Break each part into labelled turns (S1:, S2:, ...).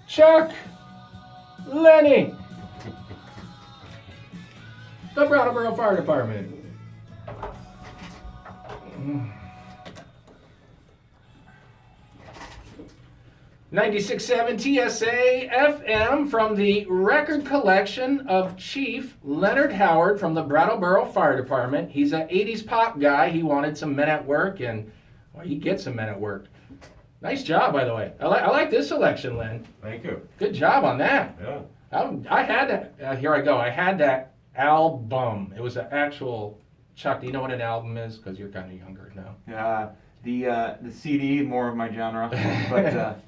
S1: Chuck, Lenny, the Brattleboro Fire Department. 96.7 TSA FM from the record collection of Chief Leonard Howard from the Brattleboro Fire Department. He's an 80s pop guy. He wanted some men at work, and well, he gets some men at work. Nice job, by the way. I like this selection, Len.
S2: Thank you.
S1: Good job on that.
S2: Yeah.
S1: I had that. Here I go. I had that album. It was an actual. Chuck, do you know what an album is? Because you're kind of younger now.
S3: The CD, more of my genre, but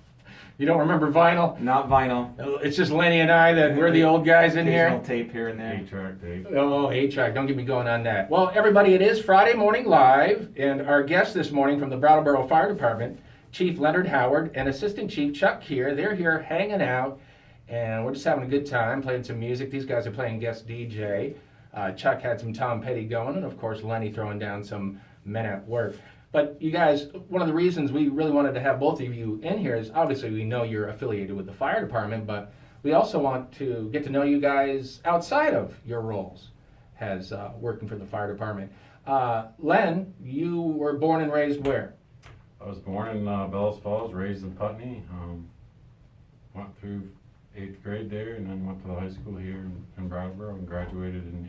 S1: You don't remember vinyl?
S3: not vinyl.
S1: It's just Lenny and I that we're the old guys in
S3: Occasional
S1: here.
S3: tape here and there.
S2: 8-track tape.
S1: Oh, 8-track. Don't get me going on that. Well, everybody, it is Friday Morning Live, and our guest this morning from the Brattleboro Fire Department, Chief Leonard Howard and Assistant Chief Chuck here. They're here hanging out, and we're just having a good time, playing some music. These guys are playing guest DJ. Chuck had some Tom Petty going, and of course, Lenny throwing down some Men at Work. But you guys, one of the reasons we really wanted to have both of you in here is obviously we know you're affiliated with the fire department, but we also want to get to know you guys outside of your roles as working for the fire department. Len, you were born and raised where?
S2: I was born in Bellows Falls, raised in Putney. Went through 8th grade there, and then went to the high school here in Brattleboro and graduated in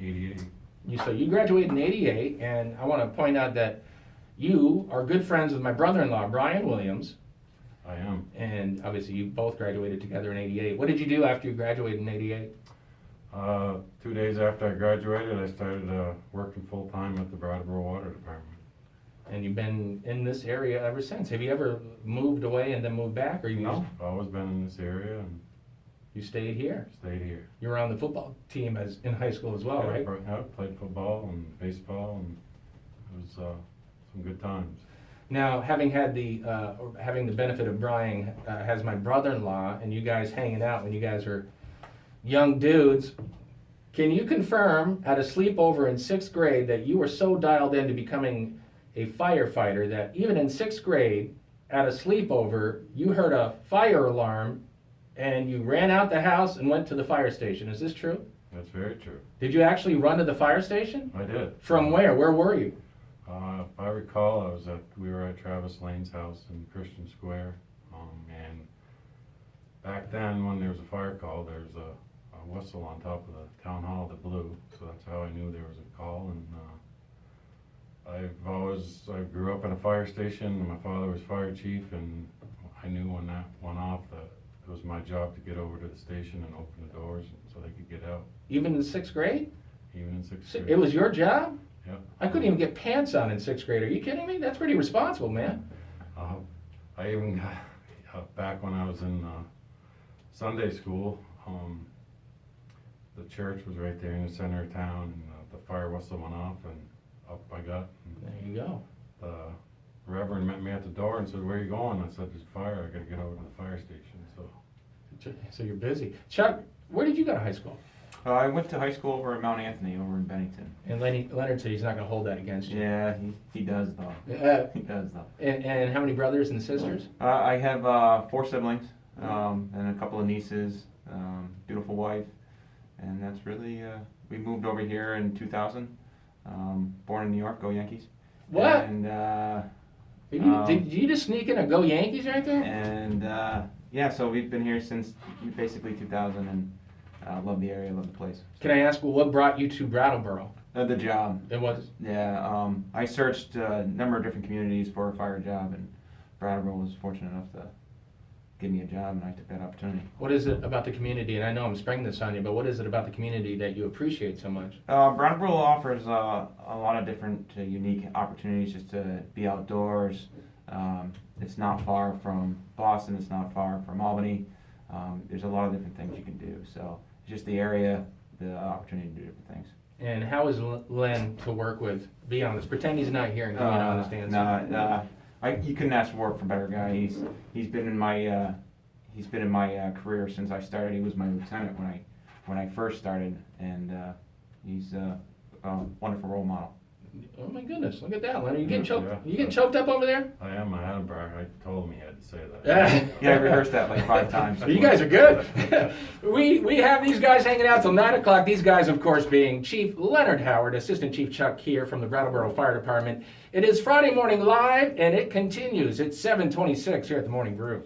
S2: '88.
S1: So you graduated in '88, and I want to point out that you are good friends with my brother-in-law, Brian Williams,
S2: I am.
S1: and obviously you both graduated together in '88. What did you do after you graduated in '88?
S2: 2 days after I graduated, I started working full-time at the Brattleboro Water Department.
S1: And you've been in this area ever since. Have you ever moved away and then moved back, or
S2: No, I've always been in this area and
S1: you stayed here?
S2: stayed here.
S1: You were on the football team as in high school as well,
S2: Yeah,
S1: right?
S2: I played football and baseball, and it was some good times.
S1: Now, having the benefit of Brian as my brother-in-law, and you guys hanging out when you guys were young dudes, can you confirm at a sleepover in 6th grade that you were so dialed into becoming a firefighter that even in 6th grade, at a sleepover, you heard a fire alarm and you ran out the house and went to the fire station? Is this true?
S2: That's very true.
S1: Did you actually run to the fire station?
S2: I did.
S1: From where? Where were you?
S2: If I recall, we were at Travis Lane's house in Christian Square, and back then when there was a fire call, there was a whistle on top of the town hall that blew, so that's how I knew there was a call. And I grew up in a fire station, and my father was fire chief, and I knew when that went off that it was my job to get over to the station and open the doors so they could get out,
S1: Even in 6th grade?
S2: even in 6th grade.
S1: It was your job?
S2: Yep.
S1: I couldn't even get pants on in 6th grade. Are you kidding me? That's pretty responsible, man.
S2: I even got, back when I was in Sunday school, the church was right there in the center of town, and the fire whistle went off, and up I got.
S1: There you go.
S2: The Reverend met me at the door and said, "Where are you going?" I said, "There's a fire. I got to get over to the fire station."
S1: So you're busy. Chuck, where did you go to high school?
S3: I went to high school over at Mount Anthony, over in Bennington.
S1: And Leonard said he's not going to hold that against you.
S3: Yeah, he does though. He does though.
S1: And how many brothers and sisters?
S3: I have 4 siblings, and a couple of nieces, beautiful wife, and that's really, we moved over here in 2000, born in New York, go Yankees.
S1: What?
S3: And,
S1: Did you just sneak in a Go Yankees right there?
S3: and yeah, so we've been here since basically 2000, and love the area, love the place.
S1: Can I ask, well, what brought you to Brattleboro?
S3: The job.
S1: It was.
S3: Yeah, I searched a number of different communities for a fire job, and Brattleboro was fortunate enough to give me a job, and I took that opportunity.
S1: What is it about the community, and I know I'm springing this on you, but what is it about the community that you appreciate so much?
S3: Brattleboro offers a lot of different unique opportunities just to be outdoors. It's not far from Boston, it's not far from Albany. There's a lot of different things you can do, so just the area, the opportunity to do different things.
S1: And how is Len to work with? Be honest. Pretend he's not here and give me an honest answer.
S3: You couldn't ask for a better guy. He's been in my career since I started. He was my lieutenant when I first started, and he's a wonderful role model.
S1: Oh my goodness, look at that, Leonard. You getting
S2: Yeah,
S1: choked?
S2: yeah.
S1: You getting choked up over there?
S2: I am, I had a brag, I told him he had to say that.
S3: Yeah, I rehearsed that like 5 times.
S1: You guys are good. we have these guys hanging out till 9 o'clock. These guys, of course, being Chief Leonard Howard, Assistant Chief Chuck here from the Brattleboro Fire Department. It is Friday Morning Live, and it continues. It's 7:26 here at the Morning Brew.